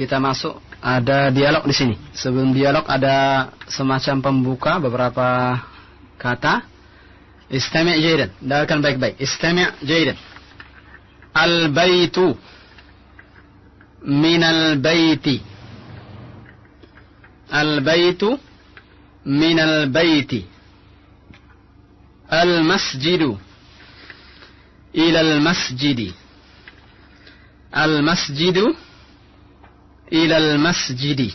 kita masuk, ada dialog di sini. Sebelum dialog ada semacam pembuka beberapa kata. Istami' jaydan. Dengarkan baik-baik. Istami' jaydan. Al-baitu minal baiti. Al-baitu minal baiti. Al-masjidu ilal masjidi. Al-masjidu ilal masjidi.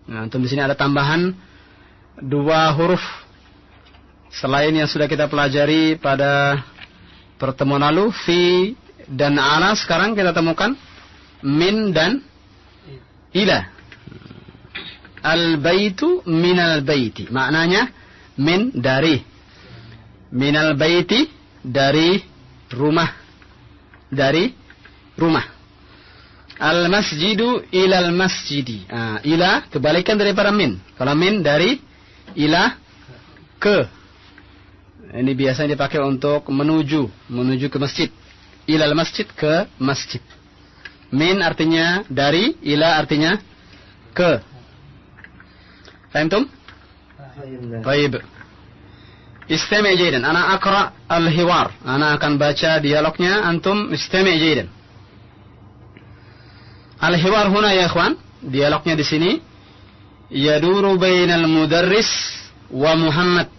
Nah, untuk di sini ada tambahan 2 huruf selain yang sudah kita pelajari pada pertemuan lalu, fi dan ala. Sekarang kita temukan min dan ila. Al-baitu minal baiti. Maknanya min dari, minal baiti dari rumah, dari rumah. Al-masjidu ilal masjidi. Ila kebalikan daripada min. Kalau min dari, ila ke. Ini biasanya dipakai untuk menuju ke masjid. Ilal masjid, ke masjid. Min artinya dari, ila artinya ke. Fahimtum? Baik. Istami' jaydan. Ana aqra al-hiwar. Ana akan baca dialognya, antum istami' jaydan. Al-hiwar huna ya ikhwan, dialognya di sini yaduru bainal mudarris wa Muhammad.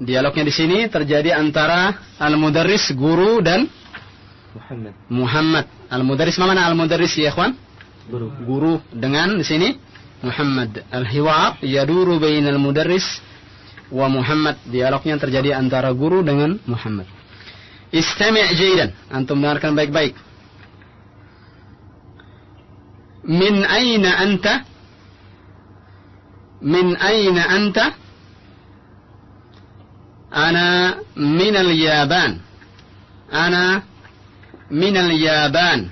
Dialognya di sini terjadi antara al-mudarris, guru, dan Muhammad. Al-mudarris, mana al-mudarris ya ikhwan? Guru dengan di sini Muhammad. Al-hiwar yaduru bainal mudarris wa Muhammad. Dialognya terjadi antara guru dengan Muhammad. Istami' jaydan. Antum dengarkan baik-baik. Min aina anta? Min aina anta? Ana minal Yaban. Ana minal Yaban.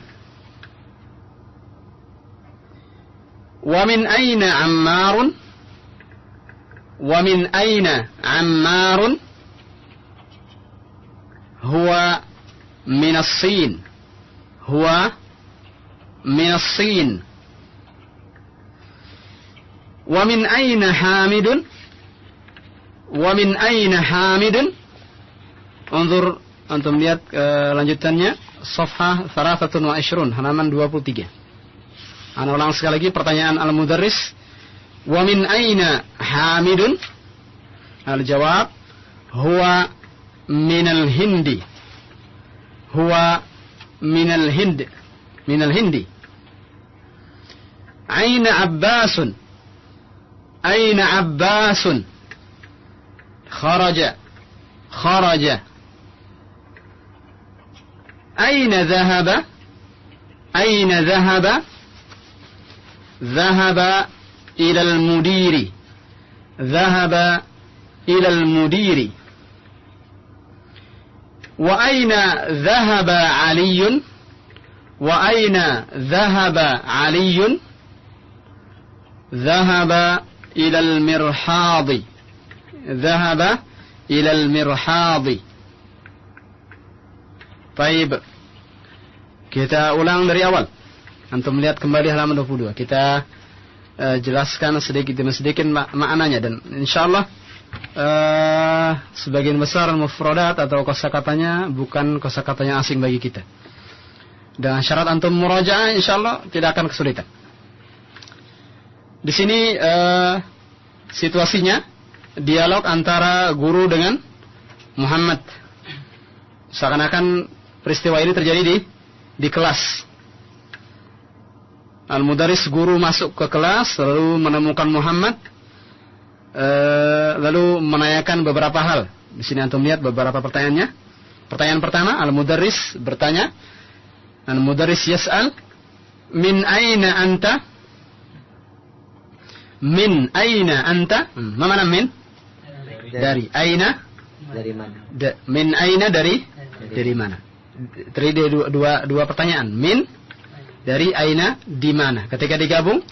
Wa min aina Ammarun? Wa min aina Ammarun? Huwa min as-Sin. Huwa من الصين. ومن أين حامد؟ ومن أين حامد؟ انظر, antum lihat lanjutannya, Safhah 23, halaman 23. Ana ulang sekali lagi pertanyaan al-mudarris. Wa min aina hamidun? Al-jawab, huwa minal hindi. Huwa minal hindi. Minal hindi. أين عباس؟ أين عباس؟ خرج. أين ذهب؟ أين ذهب؟ ذهب إلى المدير. ذهب إلى المدير. وأين ذهب علي؟ وأين ذهب علي؟ ذهب إلى المرحاض. ذهب إلى المرحاض. Baik. Kita ulang dari awal. Antum melihat kembali halaman 22. Kita jelaskan sedikit demi sedikit maknanya, dan insyaallah sebagian besar mufradat atau kosakatanya bukan kosakatanya asing bagi kita. Dengan syarat antum murajaah, insyaallah tidak akan kesulitan. Di sini situasinya dialog antara guru dengan Muhammad. Seakan-akan peristiwa ini terjadi di kelas. Al-mudarris, guru, masuk ke kelas lalu menemukan Muhammad, lalu menanyakan beberapa hal. Di sini antum lihat beberapa pertanyaannya. Pertanyaan pertama, al-mudarris bertanya. Al-mudarris yas'al, min aina anta? Min aina anta? Mana min? Dari. Aina? Dari mana? Min aina dari mana? Terdiri dua pertanyaan. Min, dari, aina, di mana. Ketika digabung,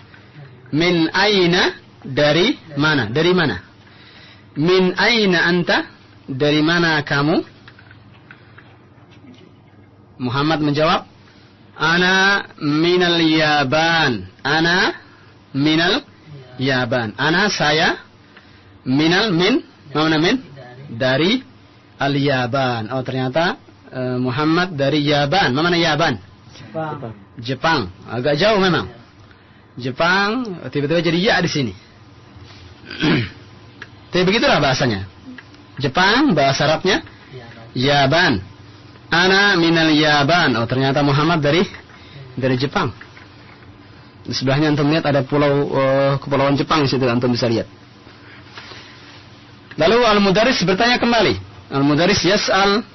min aina, dari mana? Dari mana? Min aina anta? Dari mana kamu? Muhammad menjawab, Ana minal Yaban. Ana minal Yaban. Ana saya minal min. Mana min? Dari al-Yaban. Oh ternyata Muhammad dari Yaban. Mana Yaban? Jepang. Agak jauh memang. Jepang tiba-tiba jadi ya di sini. Tapi begitulah bahasanya. Jepang bahasa Arabnya Yaban. Ana minal Yaban. Oh ternyata Muhammad dari Jepang. Di sebelahnya antum lihat ada pulau kepulauan Jepang di situ, antum bisa lihat. Lalu al-mudarris bertanya kembali. Al-mudarris yas'al,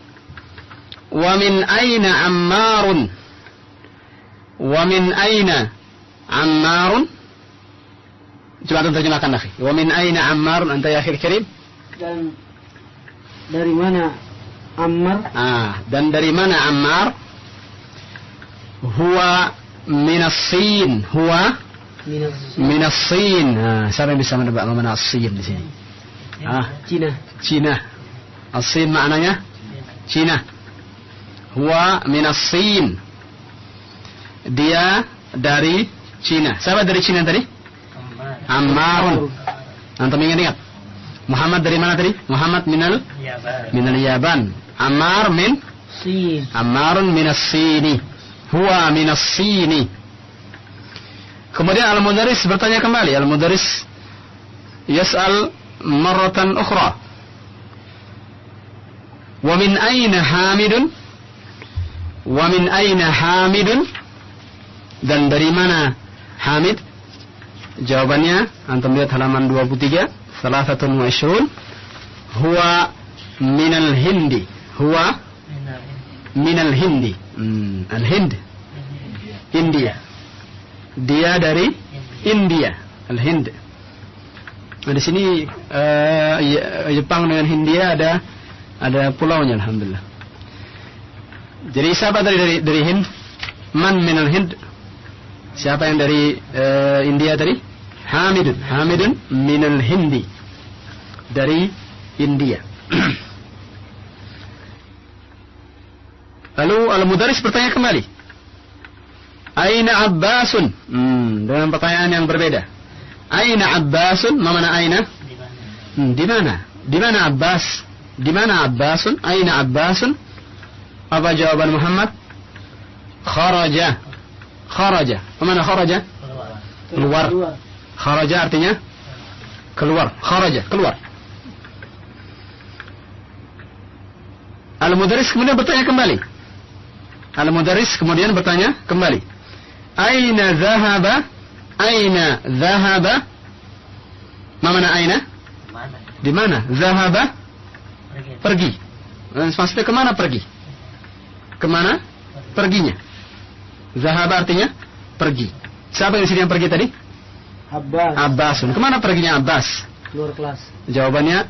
wa min aina Ammarun? Wa min aina Ammarun? Coba antum terjemahkan akhi. Wa min aina Ammarun anta ya akhil karim? Dan dari mana Ammar? Dan dari mana Ammar? Huwa minas-Sin. Huwa minas-Sin. Siapa yang bisa menebak mana as-Sin di sini? Cina. As-Sin maknanya Cina. Huwa minas-Sin. Dia dari Cina. Siapa dari Cina tadi? Ammarun. Antum ingat? Muhammad dari mana tadi? Muhammad minal Yaban. Ammar min Sin. Ammarun minas-Sini. Huwa minas-Sini. Kemudian al-mudarris bertanya kembali. Al-mudarris yas'al marratan ukhra. Wa min aina Hamidun? Wa min aina Hamidun? Dan dari mana Hamid? Jawabannya antum lihat halaman 23, 23. Huwa minal Hindi. Huwa minal Hindi. Al-Hind. India. Dia dari India. Al-Hind. Di sini Jepang dengan Hindia ada pulaunya, alhamdulillah. Jadi siapa dari Hind? Man minal Hind? Siapa yang dari India tadi? Hamidun minal Hindi. Dari India. Lalu al-mudarris bertanya kembali. Aina Abbasun? Dengan pertanyaan yang berbeda. Aina Abbasun? Mana aina? Di mana? Di mana Abbas? Di mana Abbasun? Aina Abbasun? Apa jawaban Muhammad? Kharaja. Mana kharaja? Keluar. Kharaja artinya keluar. Kharaja, keluar. Al-mudarris kemudian bertanya kembali. Aina zahaba? Mana aina? Di mana? Zahaba? Pergi. Maksudnya kemana pergi? Kemana perginya? Zahaba artinya pergi. Siapa yang di sini yang pergi tadi? Abbasun. Kemana perginya Abbas? Keluar kelas. Jawabannya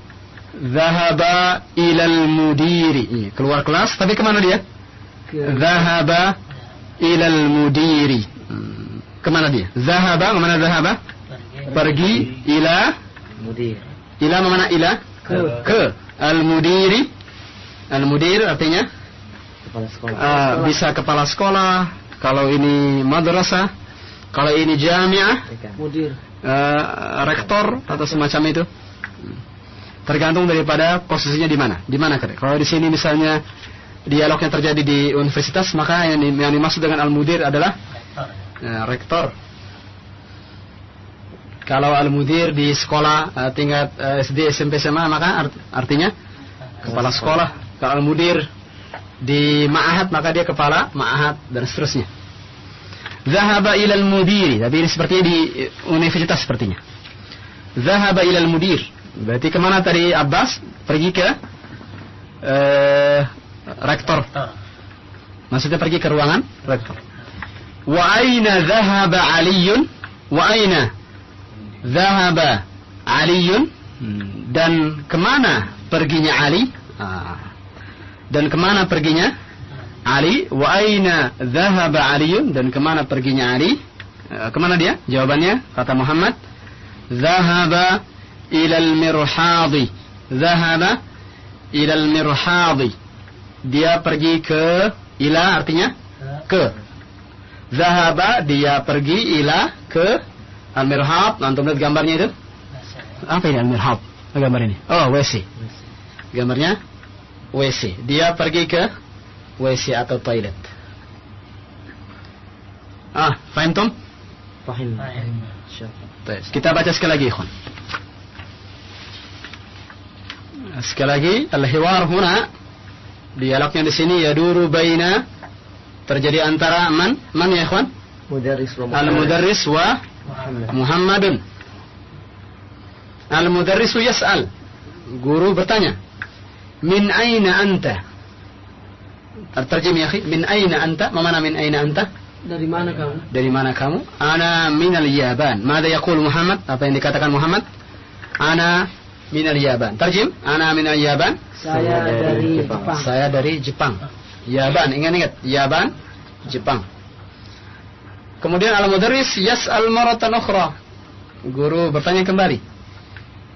zahaba ilal mudiri. Keluar kelas, tapi kemana dia? Zahaba ilal mudiri. Kemana dia? Zahaba, kemana zahaba? Pergi ila mudir. Ila mana ila? Ke. Al-mudiri. Al-mudir artinya kepala sekolah. Bisa kepala sekolah. Kalau ini madrasah, kalau ini jamiah, mudir, rektor atau semacam itu. Tergantung daripada posisinya di mana. Di mana? Kalau di sini misalnya dialog yang terjadi di universitas, maka yang dimaksud dengan al-mudir adalah rektor. Kalau al-mudir di sekolah tingkat SD, SMP, SMA, maka artinya kepala sekolah. Kalau al-mudir di ma'ahad, maka dia kepala ma'ahad dan seterusnya. Zahaba ilal mudiri. Tapi ini sepertinya di universitas sepertinya. Zahaba ilal mudir. Berarti kemana tadi Abbas? Pergi ke rektor. Maksudnya pergi ke ruangan rektor. Wa aina zahaba Aliyun? Wa aina zahaba Aliyun? Dan kemana perginya Ali? Dan kemana perginya Ali? Wa aina zahaba Aliyun? Dan kemana perginya Ali? Kemana dia? Jawabannya kata Muhammad, zahaba ilal mirhadi. Zahaba ilal mirhadi. Dia pergi ke, ila artinya ke. Zahaba, dia pergi, ila, ke al-mirhab. Antum lihat gambarnya itu? Apa ini al-mirhab? Gambar ini. Oh, WC. Gambarnya WC. Dia pergi ke WC atau toilet. Faham tum? Fahim. Kita baca sekali lagi, ikhwan. Sekali lagi, al-hiwar huna, dialognya di sini yaduru baina, terjadi antara man ya ikhwan? Al-mudarris wa Muhammadun. Al-mudarrisu yas'al, guru bertanya, min aina anta? Terjemah ya akhi, min aina anta? Ma mana min aina anta? Dari mana kamu? Dari mana kamu? Ana minal Yaban. Mada yaqul Muhammad? Apa yang dikatakan Muhammad? Ana minal Yaban. Terjem? Ana minal Yaban. Saya dari Jepang. Saya dari Jepang. Yaban, ingat-ingat. Yaban, Jepang. Kemudian al-mudarris yas'al maratan ukhra. Guru bertanya kembali.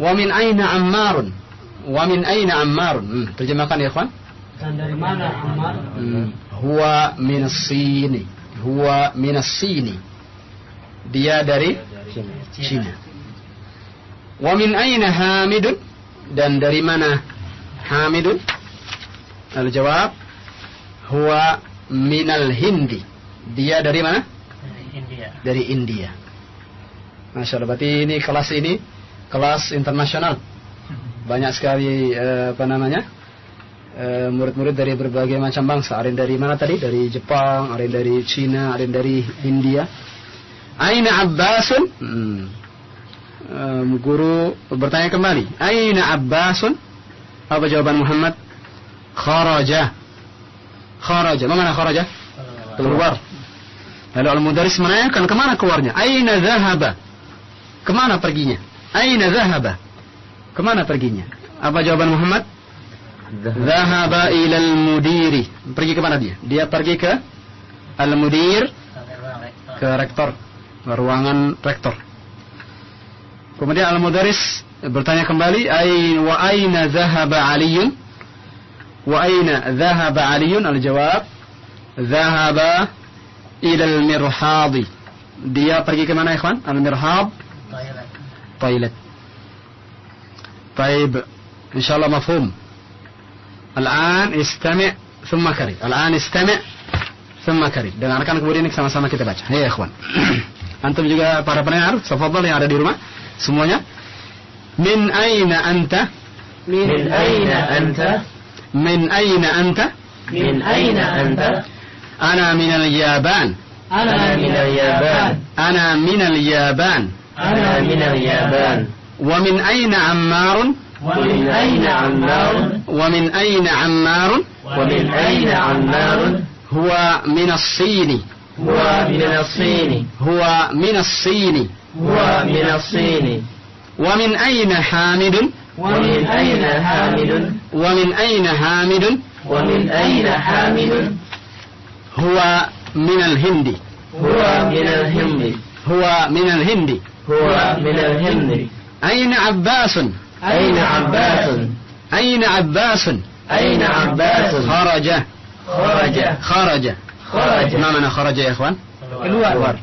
Wa min aina Ammarun? Wa min aina Ammarun? Terjemahkan ya, ikhwan. Dan dari mana Ammar? Huwa min as-Sini. Huwa min as-Sini. Dia dari Cina. Wa min aina Hamidun? Dan dari mana Hamidun? Al-jawab, huwa min al-Hindi. Dia dari mana? Dari India. Dari India. Masya Allah, berarti ini kelas internasional. Banyak sekali murid-murid dari berbagai macam bangsa. Ada yang dari mana tadi? Dari Jepang, ada yang dari Cina, ada yang dari India. Aina Abbasun? Guru bertanya kembali. Aina Abbasun? Apa jawaban Muhammad? Kharaja. Kharaja. Mana kharaja? Keluar. Lalu al-mudarris menanyakan kemana keluarnya? Aina zahaba? Kemana perginya? Aina zahaba? Kemana perginya? Apa jawaban Muhammad? Zahaba ilal mudiri. Pergi kemana dia? Dia pergi ke al-mudir, ke rektor, ruangan rektor. Kemudian al-mudarris bertanya kembali, wa aina zahaba Aliyun? Wa aina zahaba Aliyun? Al-jawab, zahaba ilal mirhadi. Dia pergi ke mana, ikhwan? Al-mirhad, toilet. Baik, insyaallah mafhum. Al-an istami' thumma karib. Al-an istami' thumma karib. Dengarkan kemudian sama-sama kita baca. Ya ikhwan. Antum juga para pendengar, tafadhal yang ada di rumah semuanya. Min aina anta? Min aina anta? Min aina anta? Min aina anta? Ana minal Yaban. Ana minal Yaban. Ana minal Yaban. Ana minal Yaban. Wa min aina Ammarun? ومن أين عمار؟ ومن أين عمار؟ ومن أين عمار؟ هو من الصين. هو من الصين. هو من الصين. هو من الصين. ومن أين حامد؟ ومن أين حامد؟ ومن أين حامد؟ ومن أين حامد؟ هو من الهند. هو من الهند. هو من الهند. هو من الهند. أين عباس؟ أين عباس؟ أين عباس؟ أين عباس؟ خرج. خرج. خرج. خرج. ما معنى خرج يا إخوان؟ keluar.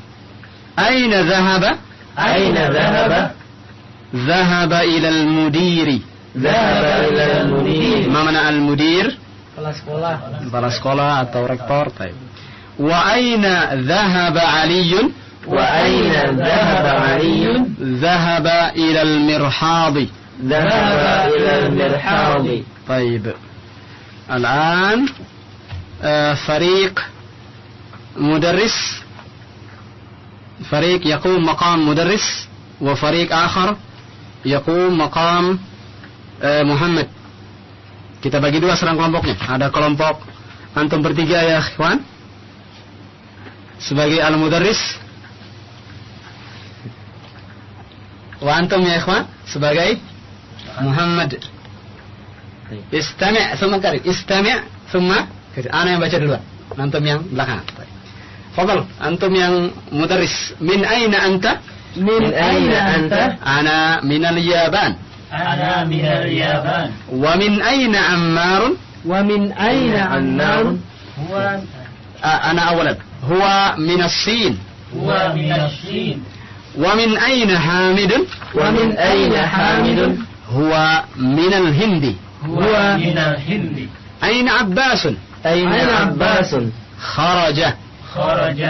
أين ذهب؟ أين ذهب؟ ذهب إلى المدير. ذهب إلى المدير. ما معنى المدير؟ Kepala sekolah. Kepala sekolah atau rektor. Baik. وأين ذهب علي؟ وأين ذهب علي؟ ذهب إلى المرحاض. ذهب إلى المرحاض. طيب الآن فريق مدرس، فريق يقوم مقام مدرس، وفريق آخر يقوم مقام محمد. Kita bagi dua serang kelompoknya. Ada kelompok antum bertiga ya ikhwan sebagai al-mudarris, wa antum ya ikhwan sebagai Muhammad. Istami' thumma karib. Istami' thumma karib. Ana yang baca duluan, antum yang belakangan. Fadal, antum yang mudarris. Min aina anta? Min aina anta? Ana minal Yaban. Ana minal Yaban. Wa min aina Ammar? Wa min aina Ammar? Huwa Ana awalan. huwa minas Sin. هو من الصين. Wa min aina Hamidun? ومن أين حامد Huwa minal Hindi. هو من الهند. Aina Abbasun? أين عباس خرج. خرج.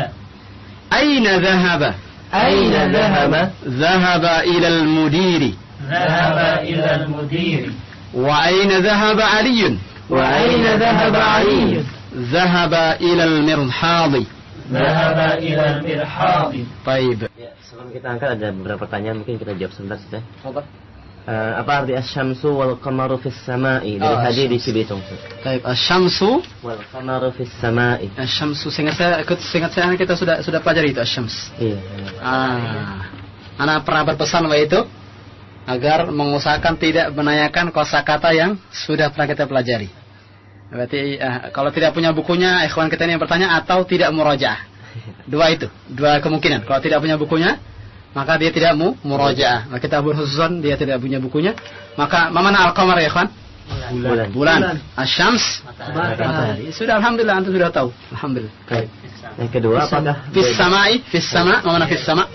Aina dhahaba? أين ذهب ذهب إلى المدير. ذهب إلى المدير. وأين ذهب علي؟ وأين ذهب علي ذهب إلى المرحاض. ذهب إلى المرحاض. طيب. Ya, sebelum kita angkat ada beberapa pertanyaan, mungkin kita jawab sebentar saja. Apa arti asy-syamsu wal qamaru fis sama'i dari hadis di Cibitung? طيب الشمس. Wal qamaru fis sama'i. الشمس seingat saya kita sudah pelajari itu الشمس. Iya. Anak pernah berpesan waktu itu agar mengusahakan tidak menanyakan kosakata yang sudah pernah kita pelajari. Berarti kalau tidak punya bukunya, ikhwan kita ini yang bertanya atau tidak murajaah. Dua kemungkinan. Kalau tidak punya bukunya, maka dia tidak murajaah. Maka kita berkhususan dia tidak punya bukunya. Maka mana al-qamar ya ikhwan? Bulan. Asy-syams matahari. Sudah alhamdulillah antum sudah tahu. Alhamdulillah. Baik. Yang kedua apakah Fis sama'i, fis sama, mana fis sama?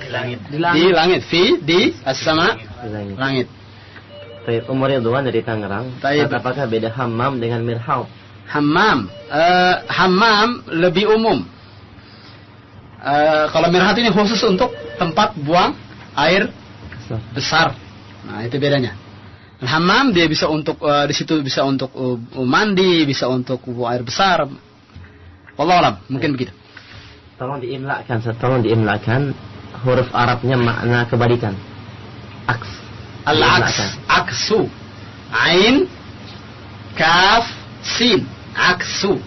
Di langit. Di as-sama, langit. Baik, Umar Ridwan dari Tangerang. Baik. Apakah beda hammam dengan mirhab? Hammam. Hammam lebih umum. Kalau mirhat ini khusus untuk tempat buang air besar. Nah, itu bedanya. Hammam dia bisa untuk di situ bisa untuk mandi, bisa untuk buang air besar. Wallahu alam, mungkin begitu. Tolong diimlakan huruf Arabnya makna kebalikan. Aks. Al-aks, aksu. Ain, kaf, sin. Aksu.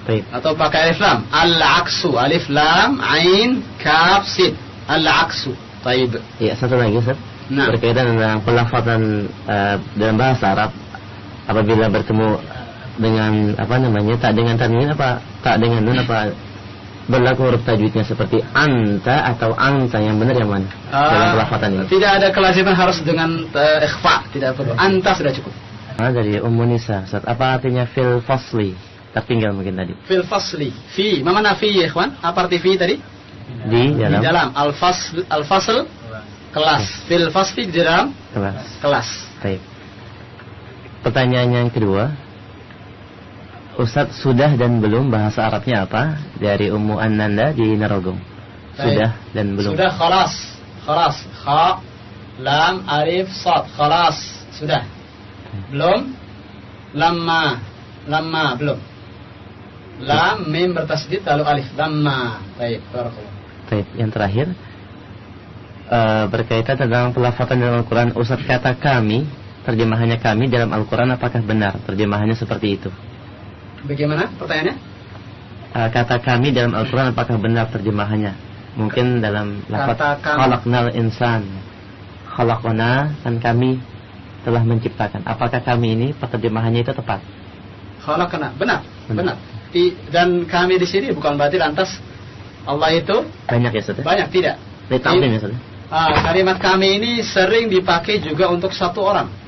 Baik. Atau pakai alif lam. Al-aksu, alif lam, ain, kaf, sin. Al-aksu. Taib. Ya, satu lagi Ustaz. Nah. Berkaitan dengan pelafazan dalam bahasa Arab apabila bertemu dengan tak dengan tanwin tak dengan nun berlaku huruf tajwidnya seperti anta atau anta, yang benar yang mana dalam pelafazan ini? Tidak ada kelaziman harus dengan ikhfa, tidak perlu. Anta sudah cukup. Dari Ummu Nisa, Ustaz, apa artinya fil fasli? Tertinggal mungkin tadi. Fil fasli. Fi, mana fi ya ikhwan? Apa arti fi tadi? Di Di dalam al-fasl kelas. Fil fasli di dalam kelas. Baik. Pertanyaan yang kedua, Ustaz, sudah dan belum bahasa Arabnya apa? Dari Ummu Annanda di Narogong. Sudah dan belum. Sudah, khalas. Kha, lam, alif, sad. Khalas. Sudah. Belum. Lamma belum. Lam, mim bertasydid lalu alif. Lamma. Baik, barakallah. Baik, yang terakhir berkaitan tentang pelafazan dalam Al-Quran. Ustaz, kata kami, terjemahannya kami dalam Al-Quran apakah benar terjemahannya seperti itu? Bagaimana pertanyaannya? Kata kami dalam Al-Quran apakah benar terjemahannya? Mungkin dalam lafaz khalaqnal insan, khalaqna, kan kami telah menciptakan. Apakah kami ini terjemahannya itu tepat? Khalaqna, benar. Dan kami di sini bukan berarti lantas Allah itu banyak ya, Ustaz? Banyak, tidak. Ta'zim ya, Ustaz? Kalimat kami ini sering dipakai juga untuk satu orang.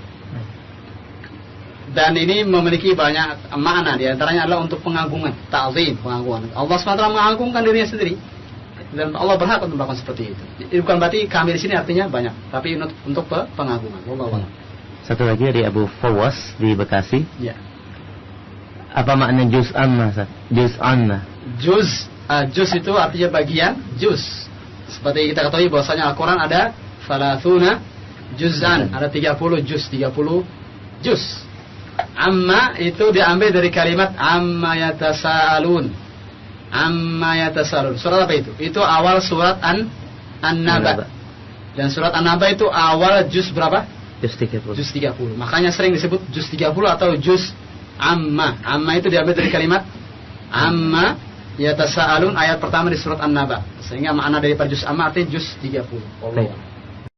Dan ini memiliki banyak makna. Di antaranya adalah untuk pengagungan, ta'zim, pengagungan. Allah SWT mengagungkan dirinya sendiri. Dan Allah berhak untuk melakukan seperti itu. Ini bukan berarti kami di sini artinya banyak, tapi untuk pengagungan. Wallahu a'lam. Satu lagi dari Abu Fawwas di Bekasi. Ya. Apa makna juz amma, Ustaz? Juz amma. Juz itu artinya bagian, juz. Seperti kita ketahui bahwasanya Al-Quran ada thalathuna juz'an, ada 30 juz, 30 juz. Amma itu diambil dari kalimat amma yatasaalun. Surat apa itu? Itu awal surat An-Naba. Dan surat An-Naba itu awal juz berapa? Juz 30. Juz 30. Makanya sering disebut juz 30 atau juz amma. Amma itu diambil dari kalimat amma yatasaalun, ayat pertama di surat An-Naba. Sehingga makna daripada juz amma artinya juz 30. Allah.